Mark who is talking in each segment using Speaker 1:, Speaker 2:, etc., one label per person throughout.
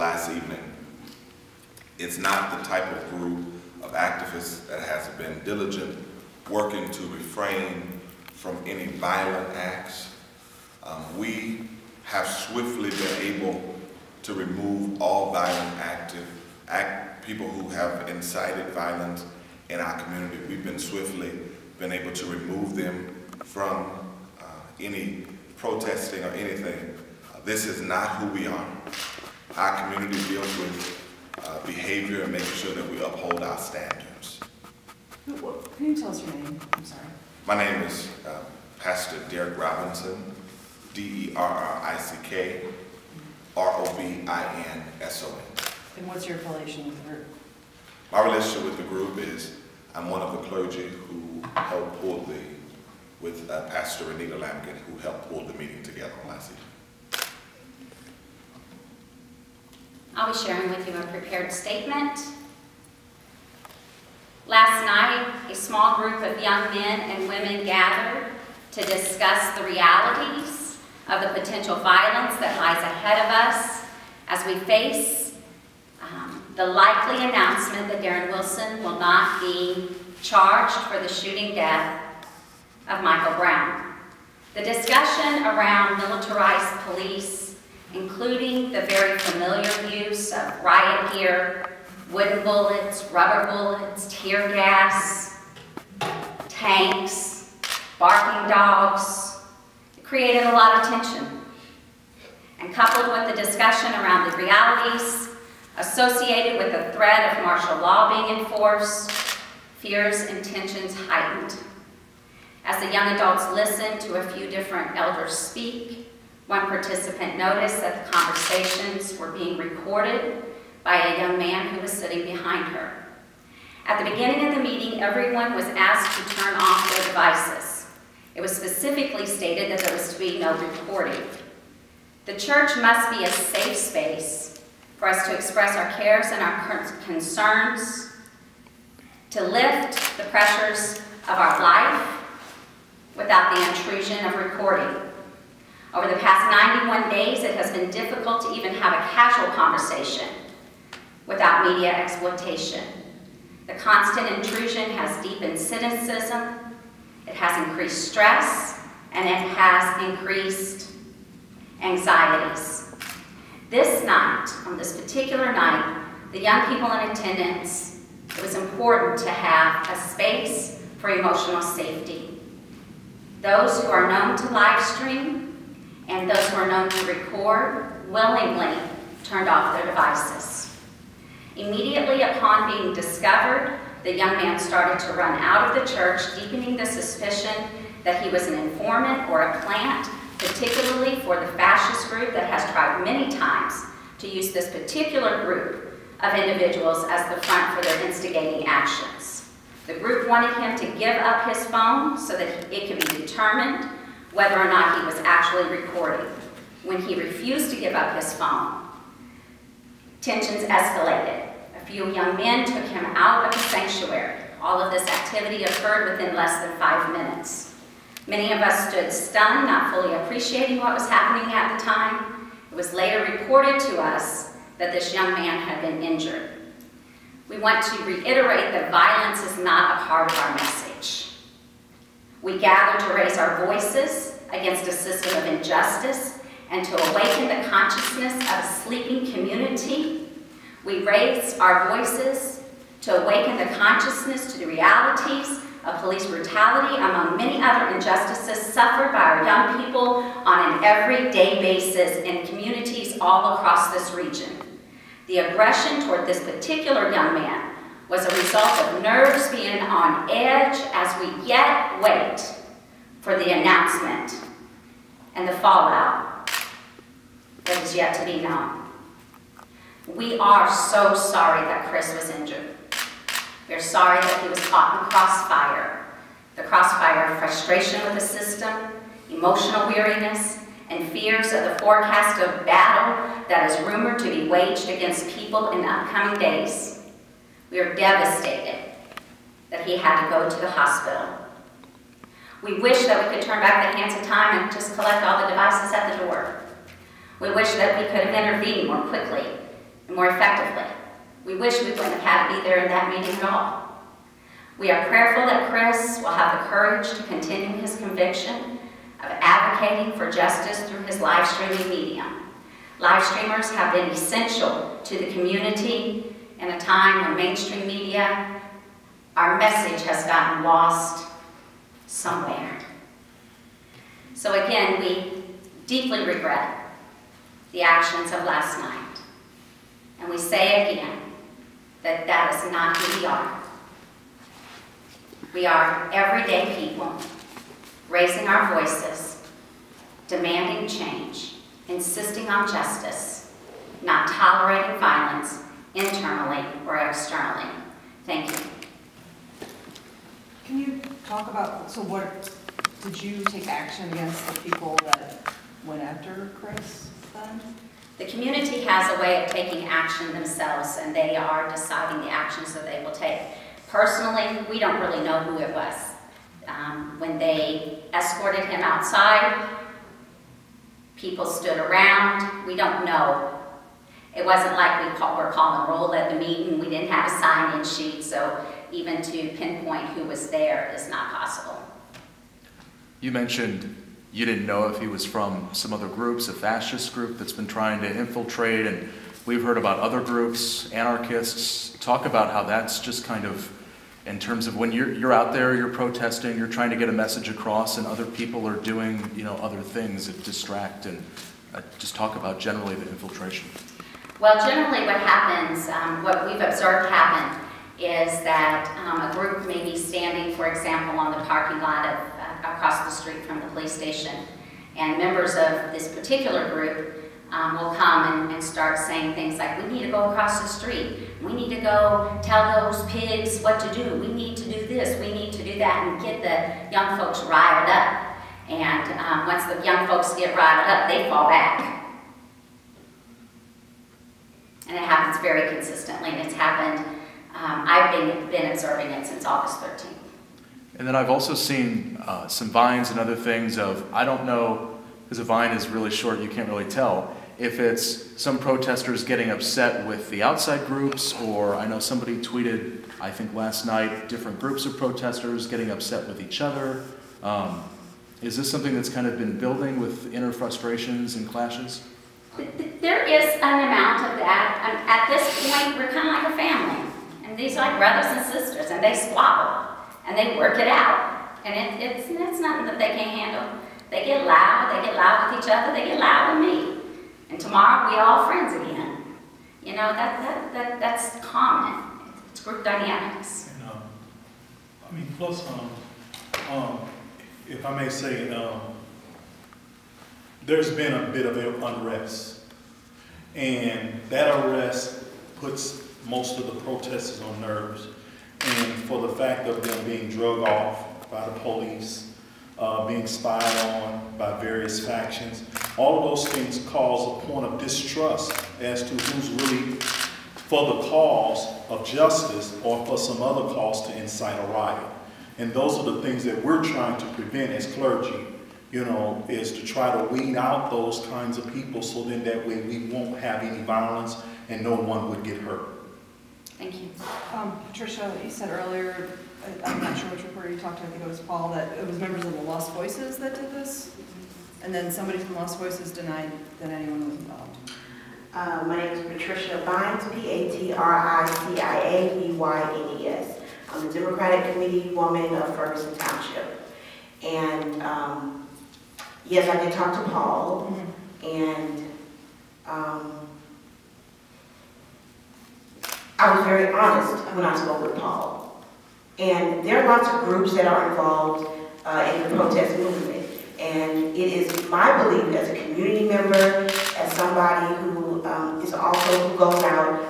Speaker 1: last evening. It's not the type of group of activists that has been diligent working to refrain from any violent acts. We have swiftly been able to remove all violent people who have incited violence in our community. We've been swiftly able to remove them from any protesting or anything. This is not who we are. Our community deals with behavior and making sure that we uphold our standards.
Speaker 2: Can you tell us your name? I'm sorry.
Speaker 1: My name is Pastor Derek Robinson, D-E-R-R-I-C-K, R-O-B-I-N-S-O-N.
Speaker 2: And what's your affiliation with the group?
Speaker 1: My relationship with the group is I'm one of the clergy who helped pull with Pastor Renita Lamkin, who helped pull the meeting together last evening.
Speaker 3: I'll be sharing with you a prepared statement. Last night, a small group of young men and women gathered to discuss the realities of the potential violence that lies ahead of us as we face the likely announcement that Darren Wilson will not be charged for the shooting death of Michael Brown. The discussion around militarized police, including the very familiar use of riot gear, wooden bullets, rubber bullets, tear gas, tanks, barking dogs, created a lot of tension. And coupled with the discussion around the realities associated with the threat of martial law being enforced, fears and tensions heightened. As the young adults listened to a few different elders speak, one participant noticed that the conversations were being recorded by a young man who was sitting behind her. At the beginning of the meeting, everyone was asked to turn off their devices. It was specifically stated that there was to be no recording. The church must be a safe space for us to express our cares and our concerns, to lift the pressures of our life without the intrusion of recording. Over the past 91 days, it has been difficult to even have a casual conversation without media exploitation. The constant intrusion has deepened cynicism, it has increased stress, and it has increased anxieties. This night, on this particular night, the young people in attendance, it was important to have a space for emotional safety. Those who are known to live stream and those who are known to record willingly turned off their devices. Immediately upon being discovered, the young man started to run out of the church, deepening the suspicion that he was an informant or a plant, particularly for the fascist group that has tried many times to use this particular group of individuals as the front for their instigating actions. The group wanted him to give up his phone so that it could be determined whether or not he was actually recording. When he refused to give up his phone, tensions escalated. A few young men took him out of the sanctuary. All of this activity occurred within less than 5 minutes. Many of us stood stunned, not fully appreciating what was happening at the time. It was later reported to us that this young man had been injured. We want to reiterate that violence is not a part of our message. We gather to raise our voices against a system of injustice and to awaken the consciousness of a sleeping community. We raise our voices to awaken the consciousness to the realities of police brutality, among many other injustices suffered by our young people on an everyday basis in communities all across this region. The aggression toward this particular young man was a result of nerves being on edge as we yet wait for the announcement and the fallout that is yet to be known. We are so sorry that Chris was injured. We're sorry that he was caught in the crossfire of frustration with the system, emotional weariness, and fears of the forecast of battle that is rumored to be waged against people in the upcoming days. We are devastated that he had to go to the hospital. We wish that we could turn back the hands of time and just collect all the devices at the door. We wish that we could have intervened more quickly and more effectively. We wish we wouldn't have had to be there in that meeting at all. We are prayerful that Chris will have the courage to continue his conviction of advocating for justice through his live streaming medium. Live streamers have been essential to the community in a time when mainstream media, our message has gotten lost somewhere. So again, we deeply regret the actions of last night. And we say again that that is not who we are. We are everyday people raising our voices, demanding change, insisting on justice, not tolerating violence internally or externally. Thank you.
Speaker 2: Can you talk about, so what, did you take action against the people that went after Chris then?
Speaker 3: The community has a way of taking action themselves, and they are deciding the actions that they will take. Personally, we don't really know who it was. When they escorted him outside, people stood around. We don't know. It wasn't like we're calling roll at the meeting. We didn't have a sign-in sheet, so even to pinpoint who was there is not possible.
Speaker 4: You mentioned you didn't know if he was from some other groups, a fascist group that's been trying to infiltrate, and we've heard about other groups, anarchists. Talk about how that's just kind of, in terms of when you're out there, you're protesting, you're trying to get a message across, and other people are doing, other things that distract, and just talk about generally the infiltration.
Speaker 3: Well, generally what happens, what we've observed happen is that a group may be standing, for example, on the parking lot across the street from the police station, and members of this particular group will come and start saying things like, we need to go across the street, we need to go tell those pigs what to do, we need to do this, we need to do that, and get the young folks riled up. And once the young folks get riled up, they fall back. And it happens very consistently, and it's happened, I've been observing it since August 13th.
Speaker 4: And then I've also seen some vines and other things of, I don't know, because a vine is really short, you can't really tell, if it's some protesters getting upset with the outside groups, or I know somebody tweeted, I think last night, different groups of protesters getting upset with each other. Is this something that's kind of been building with inner frustrations and clashes?
Speaker 3: There is an amount of that. At this point, we're kind of like a family. And these are like brothers and sisters, and they squabble, and they work it out. And it's nothing that they can't handle. They get loud with each other, they get loud with me. And tomorrow, we all friends again. That's common. It's group dynamics.
Speaker 5: And, plus, if I may say, there's been a bit of unrest, and that unrest puts most of the protesters on nerves, and for the fact of them being drug off by the police, being spied on by various factions, all of those things cause a point of distrust as to who's really for the cause of justice or for some other cause to incite a riot. And those are the things that we're trying to prevent as clergy, is to try to weed out those kinds of people, so then that way we won't have any violence and no one would get hurt.
Speaker 3: Thank you.
Speaker 2: Patricia, you said earlier, I'm not sure which reporter you talked to, I think it was Paul, that it was members of the Lost Voices that did this? And then somebody from Lost Voices denied that anyone was involved.
Speaker 6: My name is Patricia Bynes, Patriciabynes. I'm the Democratic Committee woman of Ferguson Township. And yes, I did talk to Paul, and I was very honest when I spoke with Paul. And there are lots of groups that are involved in the protest movement. And it is my belief as a community member, as somebody who is also who goes out,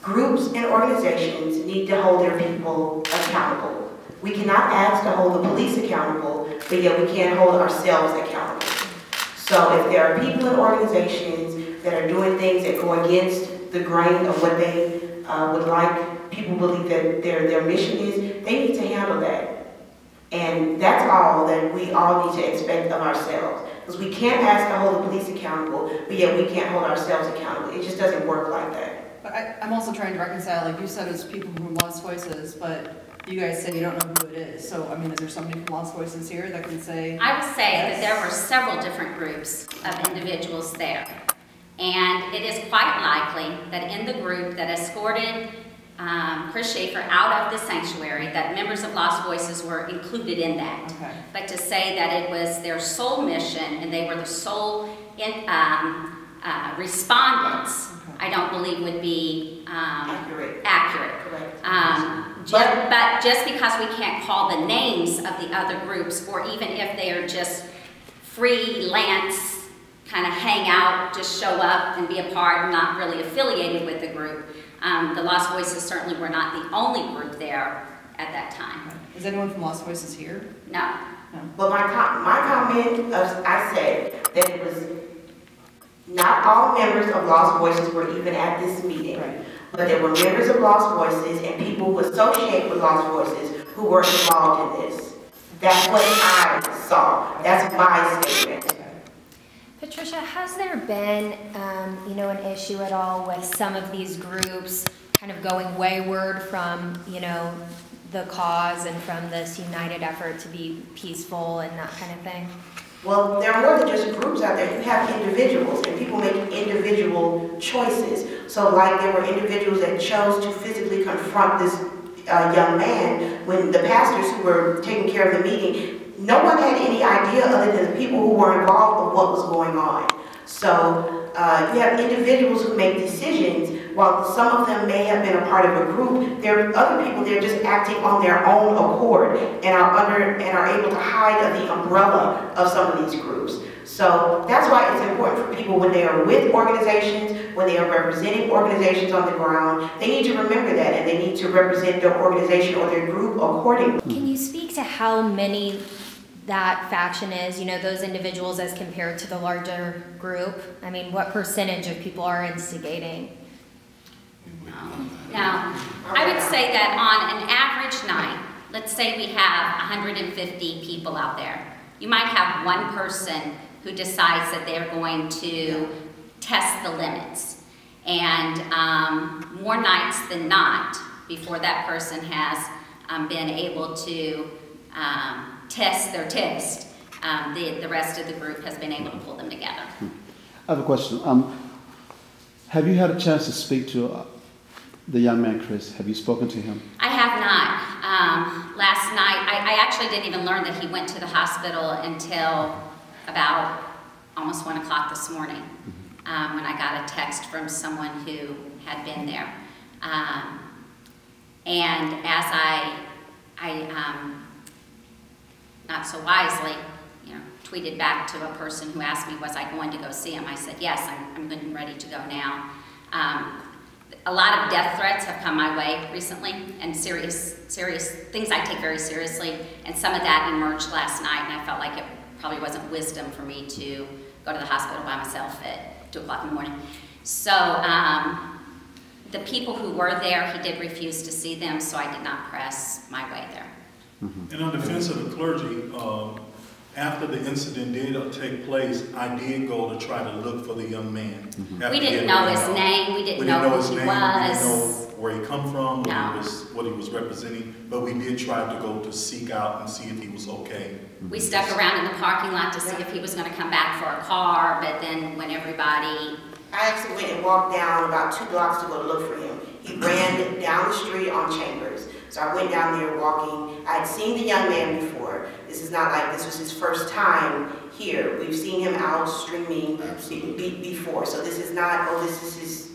Speaker 6: groups and organizations need to hold their people accountable. We cannot ask to hold the police accountable, but yet we can't hold ourselves accountable. So if there are people and organizations that are doing things that go against the grain of what they would like people believe that their mission is, they need to handle that. And that's all that we all need to expect of ourselves. Because we can't ask to hold the police accountable, but yet we can't hold ourselves accountable. It just doesn't work like that.
Speaker 2: But I'm also trying to reconcile, like you said, it's people from Lost Voices, but you guys say you don't know who it is. So, I mean, is there somebody from Lost Voices here that can say?
Speaker 3: I would say
Speaker 2: yes?
Speaker 3: that there were several different groups of individuals there. And it is quite likely that in the group that escorted Chris Schaefer out of the sanctuary, that members of Lost Voices were included in that.
Speaker 2: Okay.
Speaker 3: But to say that it was their sole mission and they were the sole respondents,
Speaker 2: Okay.
Speaker 3: I don't believe would be
Speaker 6: Accurate.
Speaker 3: accurate.
Speaker 6: Correct.
Speaker 3: But just because we can't call the names of the other groups, or even if they are just freelance, kind of hang out, just show up and be a part, not really affiliated with the group, the Lost Voices certainly were not the only group there at that time.
Speaker 2: Okay. Is anyone from Lost Voices here?
Speaker 3: No.
Speaker 2: No.
Speaker 6: But my comment, I said that it was not all members of Lost Voices were even at this meeting.
Speaker 2: Right.
Speaker 6: But there were members of Lost Voices and people who associate with Lost Voices who were involved in this. That's what I saw. That's my statement.
Speaker 2: Okay.
Speaker 7: Patricia, has there been, an issue at all with some of these groups kind of going wayward from, the cause and from this united effort to be peaceful and that kind of thing?
Speaker 6: Well, there are more than just groups out there. You have individuals, and people make individual choices. So, like, there were individuals that chose to physically confront this young man when the pastors who were taking care of the meeting, no one had any idea other than the people who were involved of what was going on. So, you have individuals who make decisions. While some of them may have been a part of a group, there are other people that are just acting on their own accord and are able to hide under the umbrella of some of these groups. So that's why it's important for people when they are with organizations, when they are representing organizations on the ground, they need to remember that and they need to represent their organization or their group accordingly.
Speaker 7: Can you speak to how many that faction is, those individuals as compared to the larger group? I mean, what percentage of people are instigating?
Speaker 3: No. I would say that on an average night, let's say we have 150 people out there. You might have one person who decides that they're going to test the limits. And more nights than not, before that person has been able to test their test, the rest of the group has been able to pull them together.
Speaker 8: I have a question. Have you had a chance to speak to the young man, Chris? Have you spoken to him?
Speaker 3: I have not. Last night, I actually didn't even learn that he went to the hospital until about almost 1 o'clock this morning, when I got a text from someone who had been there. And as I not so wisely, tweeted back to a person who asked me, was I going to go see him? I said, yes, I'm getting ready to go now. A lot of death threats have come my way recently, and serious things I take very seriously, and some of that emerged last night, and I felt like it probably wasn't wisdom for me to go to the hospital by myself at 2 o'clock in the morning. So the people who were there, he did refuse to see them, so I did not press my way there.
Speaker 5: And in defense of the clergy, after the incident did take place, I did go to try to look for the young man.
Speaker 3: We didn't know his name. We didn't know who he was.
Speaker 5: We didn't know where he come from,
Speaker 3: No.
Speaker 5: what he was representing, but we did try to go to seek out and see if he was okay.
Speaker 3: We stuck around in the parking lot to see if he was going to come back for a car, but then when everybody...
Speaker 6: I actually went and walked down about 2 blocks to go look for him. He ran down the street on Chambers. So I went down there walking. I had seen the young man before. This is not like this was his first time here. We've seen him out streaming before. So this is not, this is his,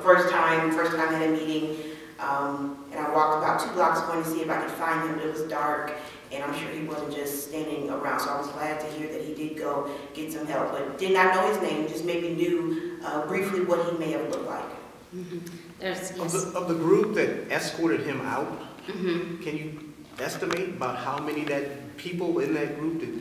Speaker 6: first time at a meeting. And I walked about 2 blocks going to see if I could find him, but it was dark. And I'm sure he wasn't just standing around. So I was glad to hear that he did go get some help, but did not know his name, just maybe knew briefly what he may have looked like.
Speaker 9: Of the group that escorted him out, can you estimate about how many people in that group that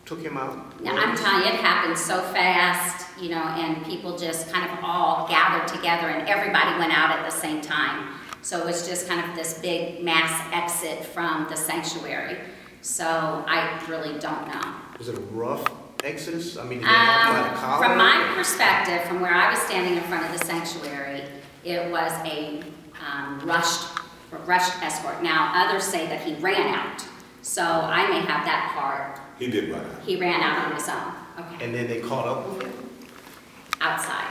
Speaker 9: took him out?
Speaker 3: Now, I'm telling you, it happened so fast, and people just kind of all gathered together and everybody went out at the same time. So it was just kind of this big mass exit from the sanctuary. So I really don't know.
Speaker 9: Was it a rough exodus? I mean, did they have them by the collar?
Speaker 3: From my perspective, from where I was standing in front of the sanctuary, it was a rushed escort. Now, others say that he ran out, so I may have that part.
Speaker 1: He did run out.
Speaker 3: He ran out on his own. Okay.
Speaker 9: And then they caught up with him?
Speaker 3: Outside.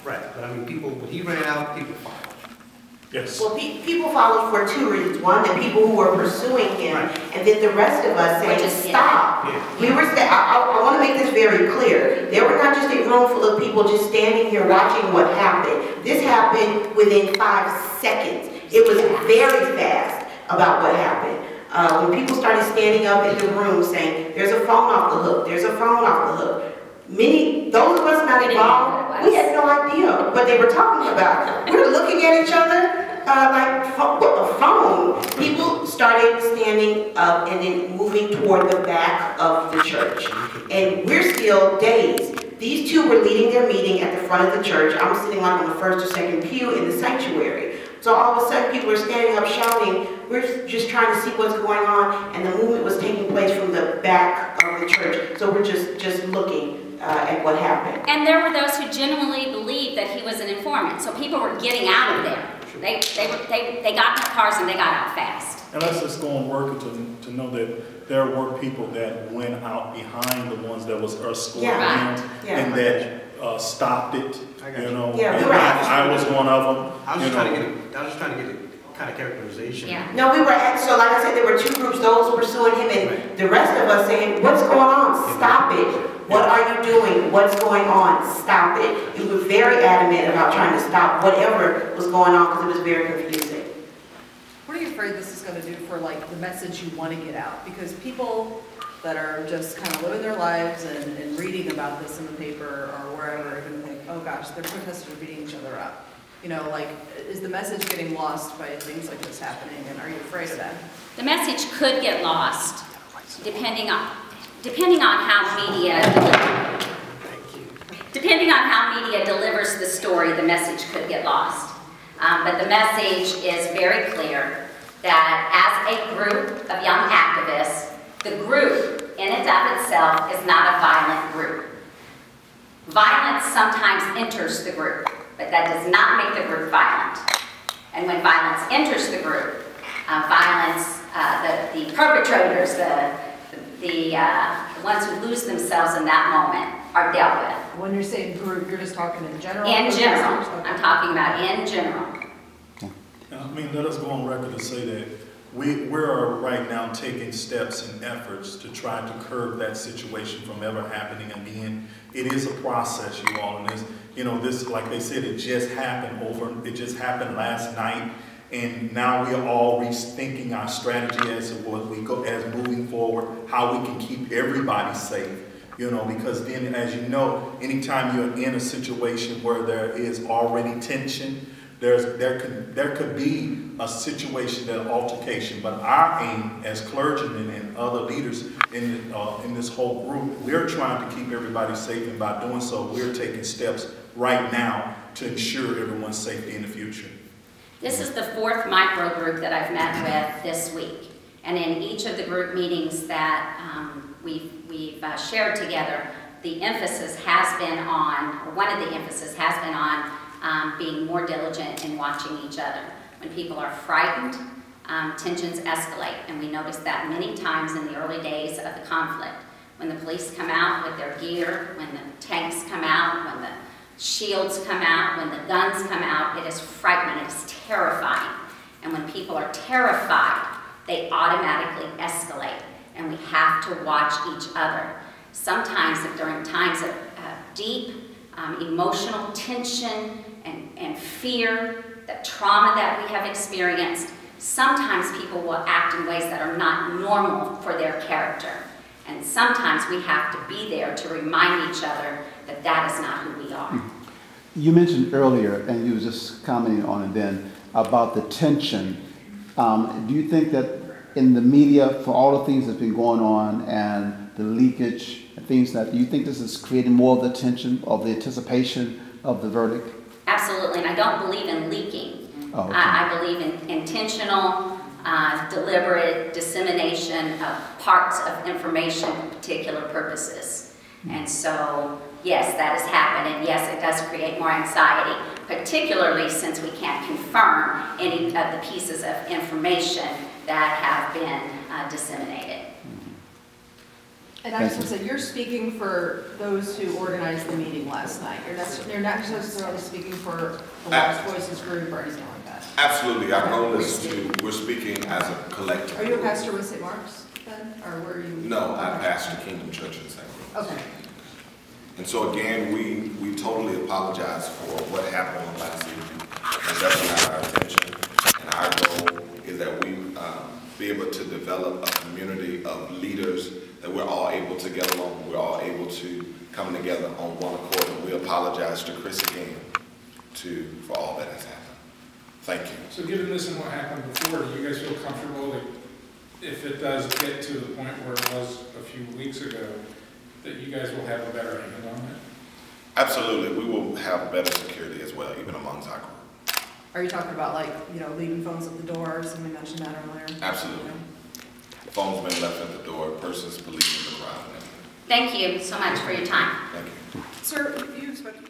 Speaker 9: Right, but I mean, when he ran out, people followed.
Speaker 5: Yes.
Speaker 6: Well, people followed for two reasons. One, the people who were pursuing him, and then the rest of us saying, stop.
Speaker 9: Yeah.
Speaker 6: We were, I want to make this very clear. There were not just a room full of people just standing here watching what happened. This happened within 5 seconds. It was very fast about what happened. When people started standing up in the room saying, there's a phone off the hook, there's a phone off the hook. Those of us not involved, we had no idea what they were talking about. We were looking at each other like, a phone. People started standing up and then moving toward the back of the church. And we're still dazed. These two were leading their meeting at the front of the church. I'm sitting like on the first or second pew in the sanctuary. So all of a sudden people are standing up shouting, we're just trying to see what's going on, and the movement was taking place from the back of the church. So we're just looking at what happened.
Speaker 3: And there were those who genuinely believed that he was an informant, so people were getting out of there. They got in their cars and they got out fast.
Speaker 5: And let's just go on record to know that there were people that went out behind the ones that was escorting him and that stopped it. You know, I was one of them.
Speaker 9: I was just trying to get a kind of characterization.
Speaker 3: Yeah.
Speaker 6: No, so like I said, there were two groups, those pursuing him and the rest of us saying, what's going on? Stop it. What are you doing? What's going on? Stop it. We were very adamant about trying to stop whatever was going on because it was very confusing.
Speaker 2: What are you afraid this is going to do for like the message you want to get out? Because people that are just kind of living their lives and reading about this in the paper or wherever are going to think, oh gosh, their protesters are beating each other up. You know, like, is the message getting lost by things like this happening, and are you afraid of that?
Speaker 3: The message could get lost, depending on how media delivers the story. The message could get lost, but the message is very clear that as a group of young activists, the group in and of itself is not a violent group. Violence sometimes enters the group, but that does not make the group violent. And when violence enters the group, the perpetrators, the ones who lose themselves in that moment are dealt with.
Speaker 2: When you're saying group, you're just talking in general?
Speaker 3: In general. I'm talking about in general.
Speaker 5: I mean, let us go on record to say that we're right now taking steps and efforts to try to curb that situation from ever happening again. It is a process, you all, and this, you know, this, like they said, it just happened last night, and now we are all rethinking our strategy as moving forward, how we can keep everybody safe, you know, because then, as you know, anytime you're in a situation where there is already tension, there could be a situation, an altercation, but our aim as clergymen and other leaders in this whole group, we're trying to keep everybody safe, and by doing so, we're taking steps right now to ensure everyone's safety in the future.
Speaker 3: This is the 4th micro group that I've met with this week, and in each of the group meetings that we've shared together, the emphasis has been on, or one of the emphasis has been on, being more diligent in watching each other. When people are frightened, tensions escalate, and we noticed that many times in the early days of the conflict. When the police come out with their gear, when the tanks come out, when the shields come out, when the guns come out, it is frightening, it is terrifying. And when people are terrified, they automatically escalate, and we have to watch each other. Sometimes during times of deep emotional tension and fear, the trauma that we have experienced, sometimes people will act in ways that are not normal for their character. And sometimes we have to be there to remind each other that that is not who we are.
Speaker 8: You mentioned earlier, and you were just commenting on it then, about the tension. Do you think that in the media, for all the things that's been going on and the leakage and things that, do you think this is creating more of the tension, of the anticipation of the verdict?
Speaker 3: Absolutely, and I don't believe in leaking.
Speaker 8: Oh, okay.
Speaker 3: I believe in intentional, deliberate dissemination of parts of information for particular purposes. And so, yes, that has happened, and yes, it does create more anxiety, particularly since we can't confirm any of the pieces of information that have been disseminated.
Speaker 2: And I just want to say, you're speaking for those who organized the meeting last night. You're not necessarily speaking for the Lost Voices group or anything like that.
Speaker 1: Absolutely. Our goal is we're speaking as a collective.
Speaker 2: Are you a pastor with St. Mark's then, or were you?
Speaker 1: No, I pastor Kingdom Church in St. Louis.
Speaker 2: Okay.
Speaker 1: And so again, we totally apologize for what happened on last evening. And that's not our intention. And our goal is that we be able to develop a community of leaders that we're all able to get along. We're all able to come together on one accord. And we apologize to Chris again for all that has happened. Thank you.
Speaker 10: So given this and what happened before, do you guys feel comfortable that if it does get to the point where it was a few weeks ago, that you guys will have a better handle on it?
Speaker 1: Absolutely. We will have better security as well, even amongst our group.
Speaker 2: Are you talking about like, leaving phones at the door? Somebody mentioned that earlier.
Speaker 1: Absolutely. Phones been left at the door, persons policing the crowd.
Speaker 3: Thank you so much for your time.
Speaker 1: Thank you.
Speaker 2: Sir, you expect